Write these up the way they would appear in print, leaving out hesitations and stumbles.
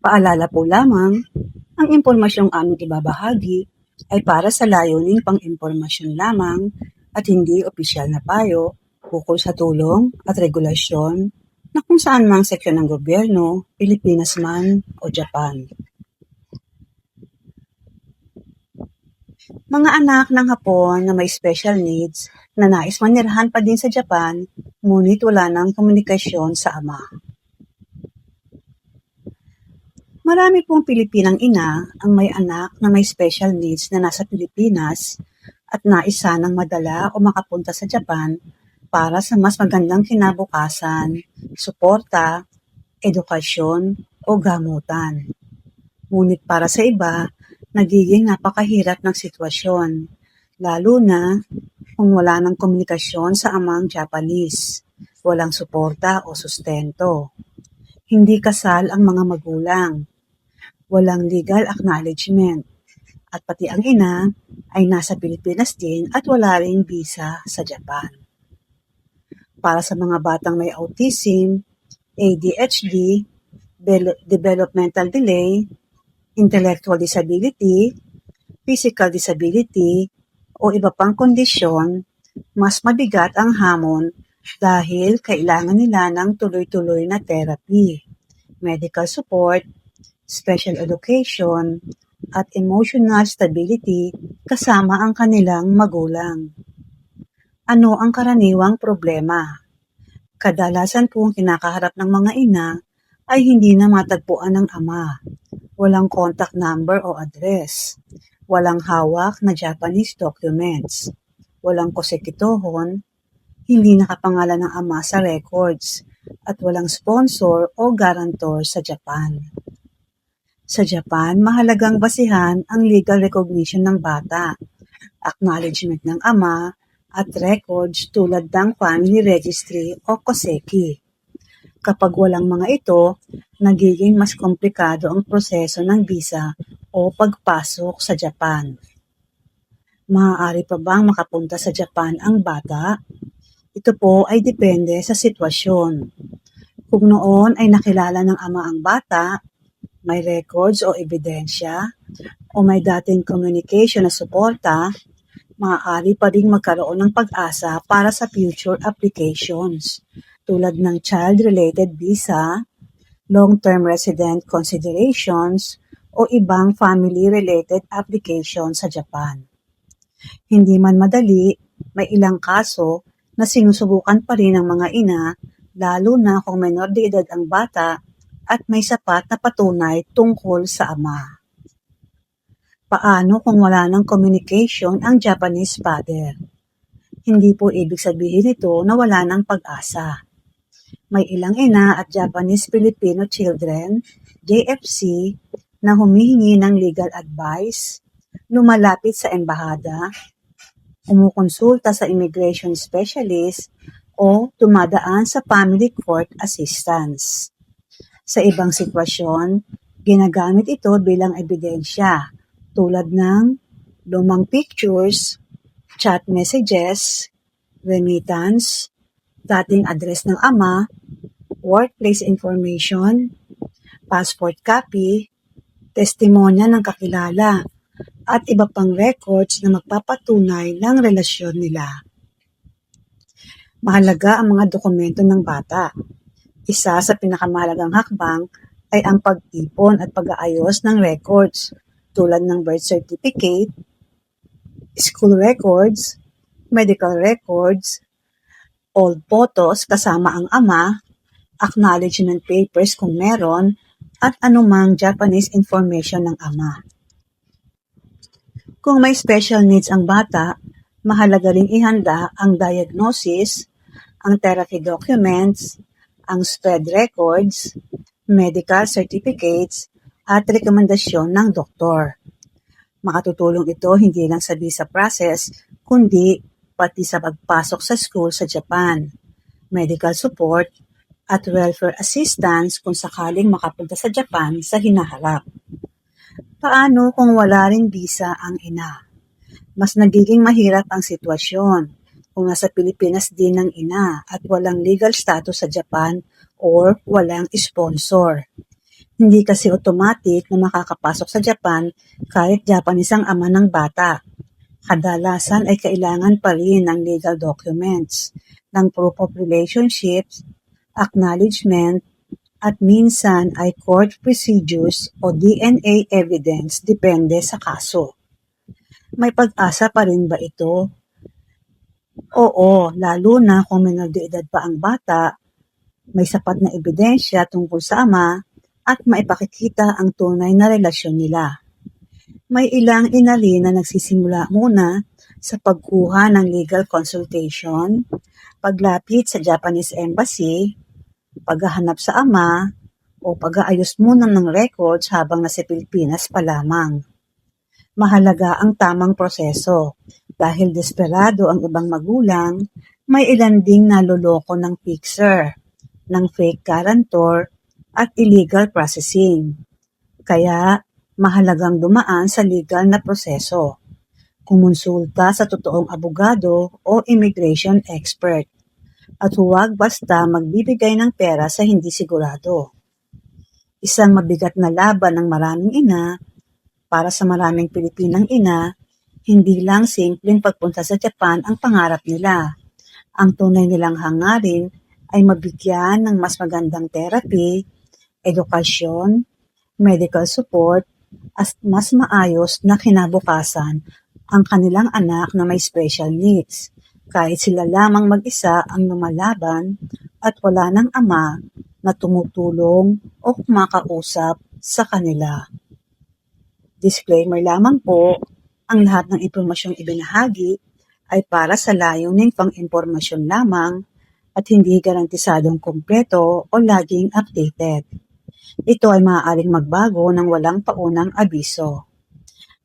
Paalala po lamang, ang impormasyong aming ibabahagi ay para sa layuning pang-impormasyon lamang at hindi opisyal na payo ukol sa tulong at regulasyon na kung saan mang seksyon ng gobyerno, Pilipinas man o Japan. Mga anak ng Hapon na may special needs na nais manirahan pa din sa Japan, ngunit wala ng komunikasyon sa ama. Marami pong Pilipinang ina ang may anak na may special needs na nasa Pilipinas at nais sanang madala o makapunta sa Japan para sa mas magandang kinabukasan, suporta, edukasyon o gamutan. Ngunit para sa iba, nagiging napakahirap ng sitwasyon, lalo na kung wala ng komunikasyon sa amang Japanese, walang suporta o sustento. Hindi kasal ang mga magulang, walang legal acknowledgement, at pati ang ina ay nasa Pilipinas din at wala ring visa sa Japan. Para sa mga batang may autism, ADHD, developmental delay, intellectual disability, physical disability, o iba pang kondisyon, mas mabigat ang hamon dahil kailangan nila ng tuloy-tuloy na therapy, medical support, special education, at emotional stability kasama ang kanilang magulang. Ano ang karaniwang problema? Kadalasan pong kinakaharap ng mga ina ay hindi na matagpuan ng ama. Walang contact number o address. Walang hawak na Japanese documents. Walang kosekitohon. Hindi nakapangalan ng ama sa records. At walang sponsor o guarantor sa Japan. Sa Japan, mahalagang basihan ang legal recognition ng bata, acknowledgement ng ama, at records tulad ng family registry o koseki. Kapag walang mga ito, nagiging mas komplikado ang proseso ng visa o pagpasok sa Japan. Maaari pa bang makapunta sa Japan ang bata? Ito po ay depende sa sitwasyon. Kung noon ay nakilala ng ama ang bata, may records o ebidensya, o may dating communication na suporta, maaari pa ring magkaroon ng pag-asa para sa future applications tulad ng child-related visa, long-term resident considerations, o ibang family-related applications sa Japan. Hindi man madali, may ilang kaso na sinusubukan pa rin ng mga ina, lalo na kung menor de edad ang bata at may sapat na patunay tungkol sa ama. Paano kung wala ng communication ang Japanese father? Hindi po ibig sabihin ito na wala ng pag-asa. May ilang ina at Japanese Filipino children, JFC, na humihingi ng legal advice, lumalapit sa embahada, kumukonsulta sa immigration specialist, o dumadaan sa family court assistance. Sa ibang sitwasyon, ginagamit ito bilang ebidensya tulad ng lumang pictures, chat messages, remittance, dating address ng ama, workplace information, passport copy, testimonya ng kakilala, at iba pang records na magpapatunay ng relasyon nila. Mahalaga ang mga dokumento ng bata. Isa sa pinakamahalagang hakbang ay ang pag-ipon at pag-aayos ng records tulad ng birth certificate, school records, medical records, old photos kasama ang ama, acknowledgement papers kung meron, at anumang Japanese information ng ama. Kung may special needs ang bata, mahalaga ring ihanda ang diagnosis, ang therapy documents, ang SPED records, medical certificates, at rekomendasyon ng doktor. Makatutulong ito hindi lang sa visa process, kundi pati sa pagpasok sa school sa Japan, medical support, at welfare assistance kung sakaling makapunta sa Japan sa hinaharap. Paano kung wala ring visa ang ina? Mas nagiging mahirap ang sitwasyon kung nasa Pilipinas din ang ina at walang legal status sa Japan or walang sponsor. Hindi kasi automatic na makakapasok sa Japan kahit Japanese ang ama ng bata. Kadalasan ay kailangan pa rin ng legal documents, ng proof of relationships, acknowledgement, at minsan ay court procedures o DNA evidence depende sa kaso. May pag-asa pa rin ba ito? Oo, lalo na kung menor de edad pa ang bata, may sapat na ebidensya tungkol sa ama at maipakikita ang tunay na relasyon nila. May ilang inalin na nagsisimula muna sa pagkuha ng legal consultation, paglapit sa Japanese Embassy, paghahanap sa ama, o pag-aayos muna ng records habang nasa Pilipinas pa lamang. Mahalaga ang tamang proseso dahil desperado ang ibang magulang, may ilan ding naloloko ng fixer, ng fake guarantor at illegal processing. Kaya mahalagang dumaan sa legal na proseso. Kumonsulta sa totoong abogado o immigration expert. At huwag basta magbibigay ng pera sa hindi sigurado. Isang mabigat na laban ng maraming ina para sa maraming Pilipinang ina, hindi lang simpleng pagpunta sa Japan ang pangarap nila. Ang tunay nilang hangarin ay mabigyan ng mas magandang therapy, edukasyon, medical support, at mas maayos na kinabukasan ang kanilang anak na may special needs. Kahit sila lamang mag-isa ang lumalaban at wala ng ama na tumutulong o kumakausap sa kanila. Disclaimer lamang po, ang lahat ng impormasyong ibinahagi ay para sa layuning pang-impormasyon lamang at hindi garantisadong kumpleto o laging updated. Ito ay maaaring magbago ng walang paunang abiso.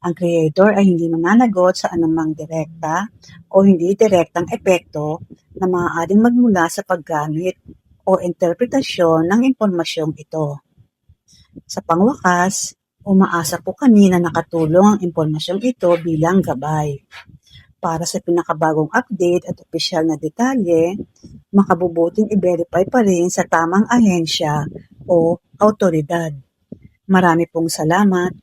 Ang creator ay hindi mananagot sa anumang direkta o hindi direktang epekto na maaaring magmula sa paggamit o interpretasyon ng impormasyong ito. Sa pangwakas, umaasa po kami na nakatulong ang impormasyong ito bilang gabay. Para sa pinakabagong update at opisyal na detalye, makabubuting i-verify pa rin sa tamang ahensya o autoridad. Marami pong salamat.